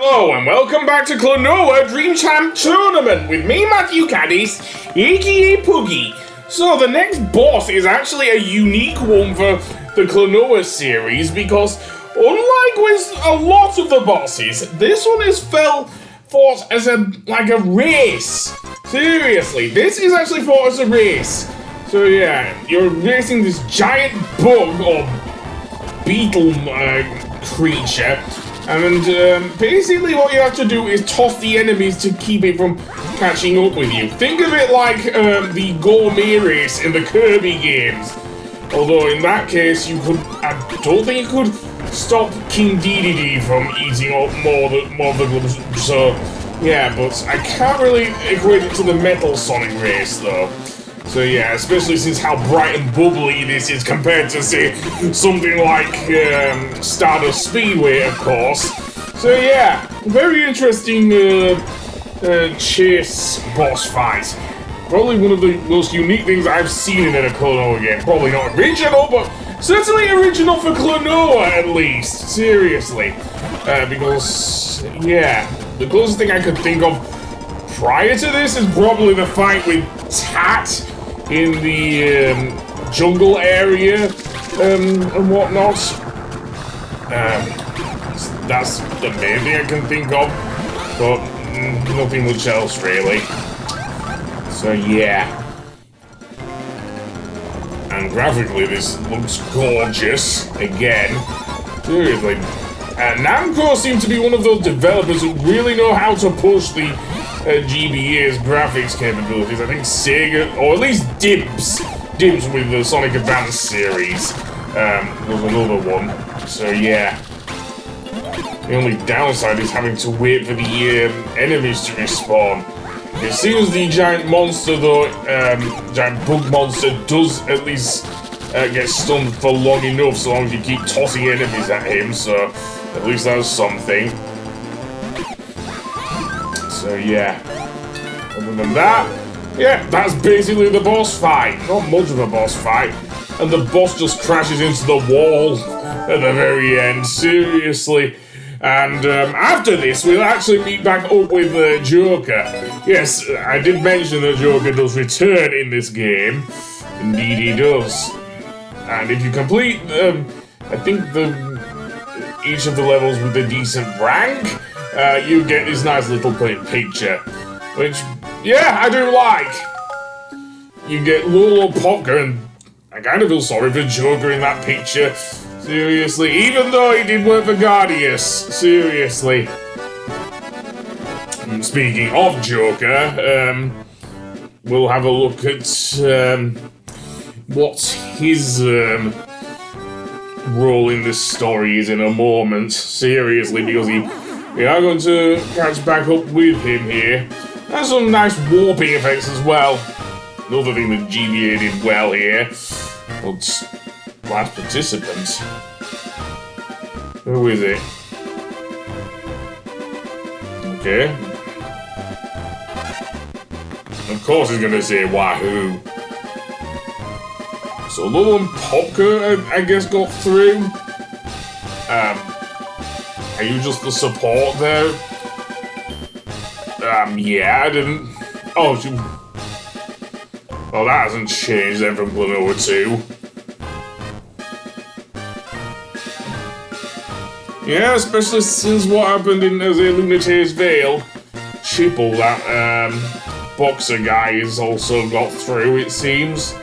Hello and welcome back to Klonoa Dream Champ Tournament with me, Matthew Caddis, aka Puggy. So the next boss is actually a unique one for the Klonoa series because unlike with a lot of the bosses, this one is fought as a race. Seriously, this is actually fought as a race. So yeah, you're racing this giant bug or beetle creature. And basically what you have to do is toss the enemies to keep it from catching up with you. Think of it like the gourmet race in the Kirby games. Although in that case, I don't think you could stop King Dedede from eating up more of the gloves. So, yeah, but I can't really equate it to the Metal Sonic race, though. So yeah, especially since how bright and bubbly this is compared to, say, something like Stardust Speedway, of course. So yeah, very interesting chase boss fight. Probably one of the most unique things I've seen in a Klonoa game. Probably not original, but certainly original for Klonoa at least. Seriously. Because, yeah, the closest thing I could think of prior to this is probably the fight with Tat in the jungle area and whatnot. That's the main thing I can think of, but nothing much else really. So yeah. And graphically this looks gorgeous again. Seriously. Namco seem to be one of those developers who really know how to push the GBA's graphics capabilities. I think Sega, or at least Dibs with the Sonic Advance series, was another one. So yeah. The only downside is having to wait for the enemies to respawn. It seems the giant monster, though, giant bug monster, does at least get stunned for long enough, so long as you keep tossing enemies at him, so at least that's something. So yeah, other than that, yeah, that's basically the boss fight. Not much of a boss fight. And the boss just crashes into the wall at the very end, seriously. And after this, we'll actually meet back up with Joker. Yes, I did mention that Joker does return in this game. Indeed he does. And if you complete, I think each of the levels with a decent rank, you get this nice little picture. Which, yeah, I do like. You get little Popka, and I kind of feel sorry for Joker in that picture. Seriously, even though he did work for Guardius, seriously. Speaking of Joker, we'll have a look at what his role in this story is in a moment. Seriously, because we are going to catch back up with him here. There's some nice warping effects as well. Another thing that GBA did well here. But last participant. Who is it? Okay. Of course he's gonna say Wahoo. So Lil and Popka, I guess, got through. Are you just the support there? Yeah, I didn't. Oh, well, that hasn't changed then from Klonoa 2. Yeah, especially since what happened in Lunate's Vale. Chipple, that boxer guy, has also got through, it seems.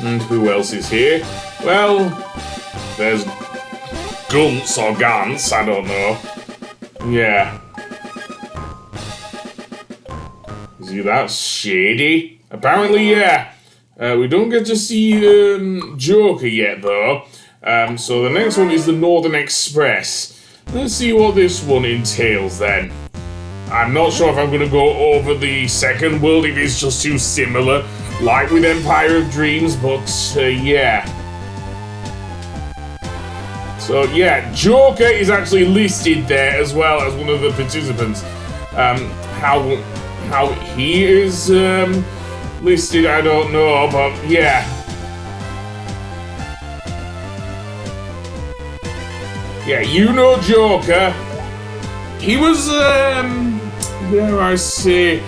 And who else is here? Well, there's Gunts or Gantz, I don't know. Yeah. See, that's shady. Apparently, yeah. We don't get to see Joker yet, though. So the next one is the Northern Express. Let's see what this one entails, then. I'm not sure if I'm going to go over the second world, if it's just too similar, like with Empire of Dreams, but yeah. So yeah, Joker is actually listed there as well as one of the participants. How he is listed, I don't know, but yeah. Yeah, you know Joker. He was, dare I say,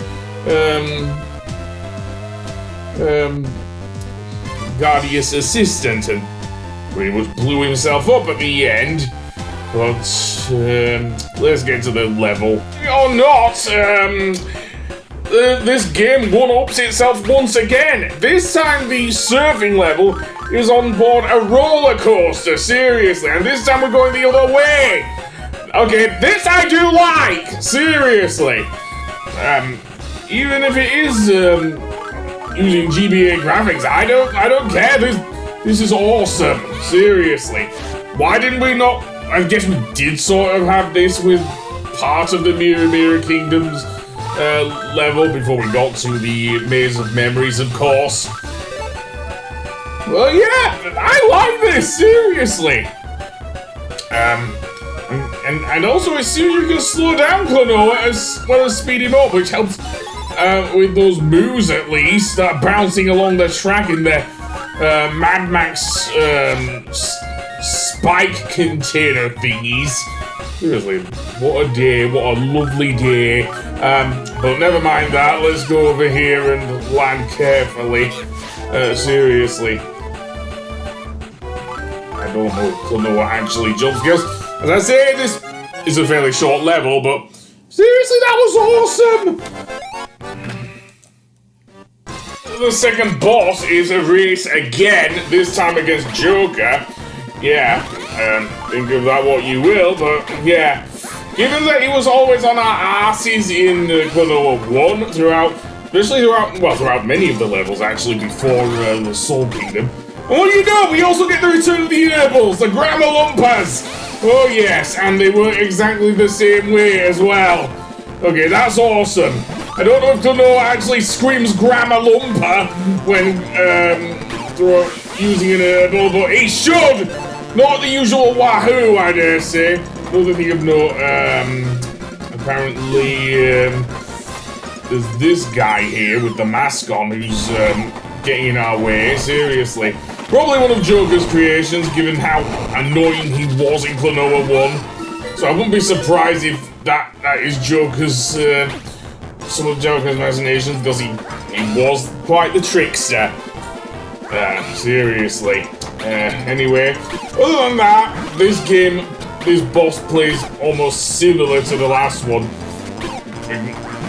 Guardian's assistant, and pretty much blew himself up at the end. But, let's get to the level. Or not, this game one-ups itself once again. This time the surfing level is on board a roller coaster, seriously, and this time we're going the other way. Okay, this I do like, seriously. Even if it is using GBA graphics, I don't care. This is awesome, seriously. Why didn't we not? I guess we did sort of have this with part of the Mirror Kingdoms level before we got to the Maze of Memories, of course. Well, yeah, I like this, seriously. And also it seems you can slow down Klonoa as well as speed him up, which helps with those moves at least, bouncing along the track in the Mad Max spike container thingies. Seriously, what a day, what a lovely day. But never mind that, let's go over here and land carefully. Seriously. I don't know if Klonoa actually jumps, because, as I say, this is a fairly short level, but seriously, that was awesome! The second boss is a race again, this time against Joker. Yeah, think of that what you will, but yeah. Given that he was always on our asses in Klonoa 1 throughout, especially throughout many of the levels actually before the Soul Kingdom. And what do you know, we also get the return of the Earballs, the Grandma Lumpas! Oh yes, and they work exactly the same way as well. Okay, that's awesome. I don't know if Klonoa actually screams Grandma Lumpa when using an Earball, but he should! Not the usual wahoo, I dare say. Another thing of note, apparently, there's this guy here with the mask on who's getting in our way, seriously. Probably one of Joker's creations, given how annoying he was in Klonoa 1. So I wouldn't be surprised if that is Joker's, some of Joker's imaginations, because he was quite the trickster. Seriously. Anyway, other than that, this boss plays almost similar to the last one,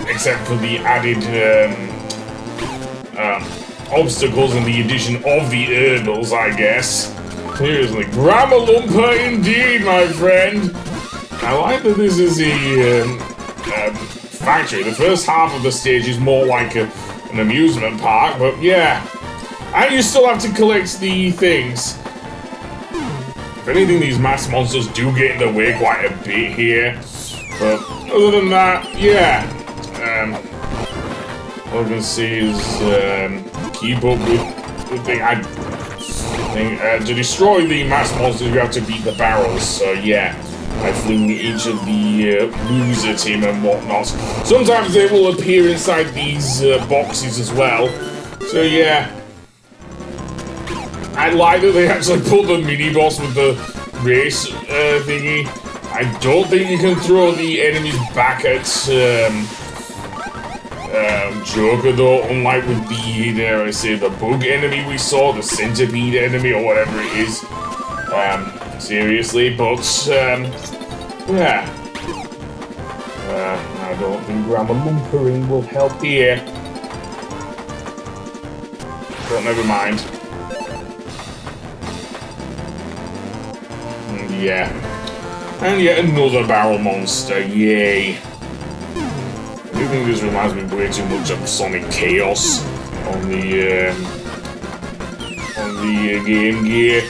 except for the added obstacles and the addition of the Earballs, I guess. Seriously, Grandma Lumpa indeed, my friend. I like that this is a factory. The first half of the stage is more like an amusement park, but yeah. And you still have to collect the things. If anything, these mass monsters do get in the way quite a bit here. But other than that, yeah. All I can see is keep up with the thing. To destroy the mass monsters, you have to beat the barrels. So yeah, I fling each of the moves at him and whatnot. Sometimes they will appear inside these boxes as well. So yeah. I like that they actually put the mini-boss with the race thingy. I don't think you can throw the enemies back at Joker though, unlike with the, dare I say, the bug enemy we saw, the centipede enemy or whatever it is. Seriously, but, yeah. I don't think Grandma Lumpering will help here. But never mind. Yeah. And yet another barrel monster, yay. I think this reminds me way too much of Sonic Chaos on the Game Gear.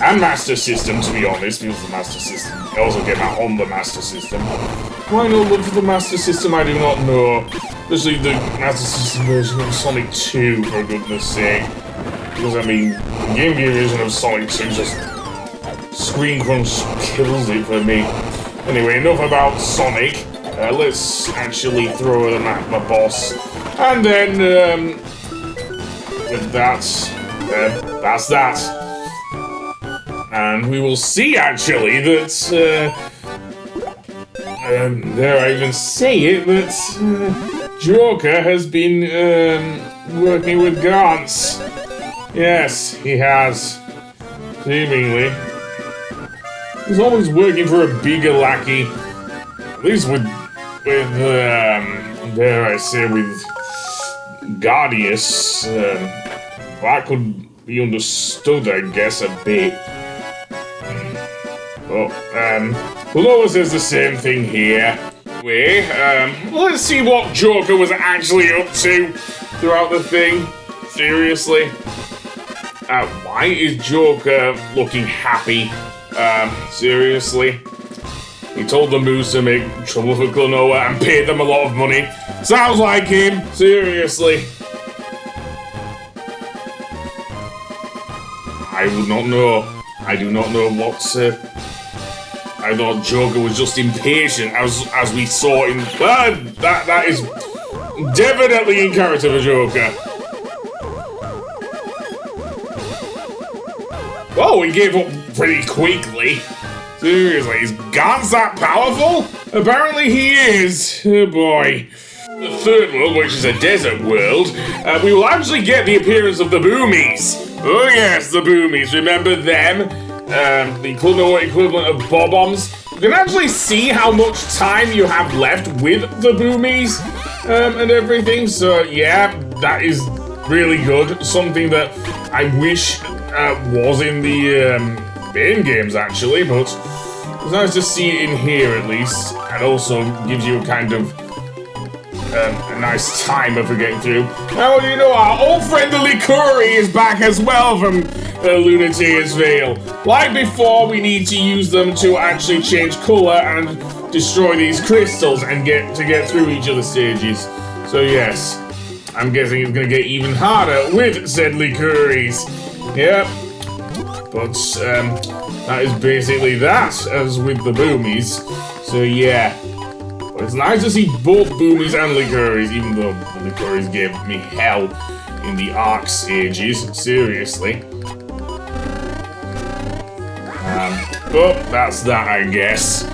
And Master System, to be honest, because the Master System also came out on the Master System. Why no love for the Master System, I do not know. Especially the Master System version of Sonic 2, for goodness sake. Because, I mean, the Game Gear version of Sonic 2 just Screen Crunch kills it for me. Anyway, enough about Sonic. Let's actually throw them at my boss. And then, with that, that's that. And we will see, actually, that, dare I even say it, that Joker has been working with Gantz. Yes, he has. Seemingly. He's always working for a bigger lackey. At least with dare I say, with Guardius. That could be understood, I guess, a bit. Oh, Klonoa says the same thing here. Anyway, let's see what Joker was actually up to throughout the thing. Seriously. Why is Joker looking happy? Seriously? He told the Moose to make trouble for Klonoa and paid them a lot of money. Sounds like him. Seriously. I would not know. I do not know what's... I thought Joker was just impatient, as we saw in... Well, that is definitely in character for Joker. Oh, he gave up pretty quickly. Seriously, is Gantz that powerful? Apparently he is. Oh boy. The third world, which is a desert world, we will actually get the appearance of the Boomies. Oh yes, the Boomies. Remember them? The Klonoa equivalent of Bob-Ombs. You can actually see how much time you have left with the Boomies and everything. So yeah, that is really good. Something that I wish was in the main games actually, but it's nice to see it in here at least, and also gives you a kind of a nice timer for getting through. Now, you know, our old friend the Likuri is back as well from Lunatea's Veil. Like before, we need to use them to actually change colour and destroy these crystals and get through each of the stages. So yes, I'm guessing it's gonna get even harder with said Likuris. Yep. But that is basically that, as with the Boomies. So yeah. But it's nice to see both Boomies and Likuris, even though the Likuris gave me hell in the Arc stages. Seriously. But that's that, I guess.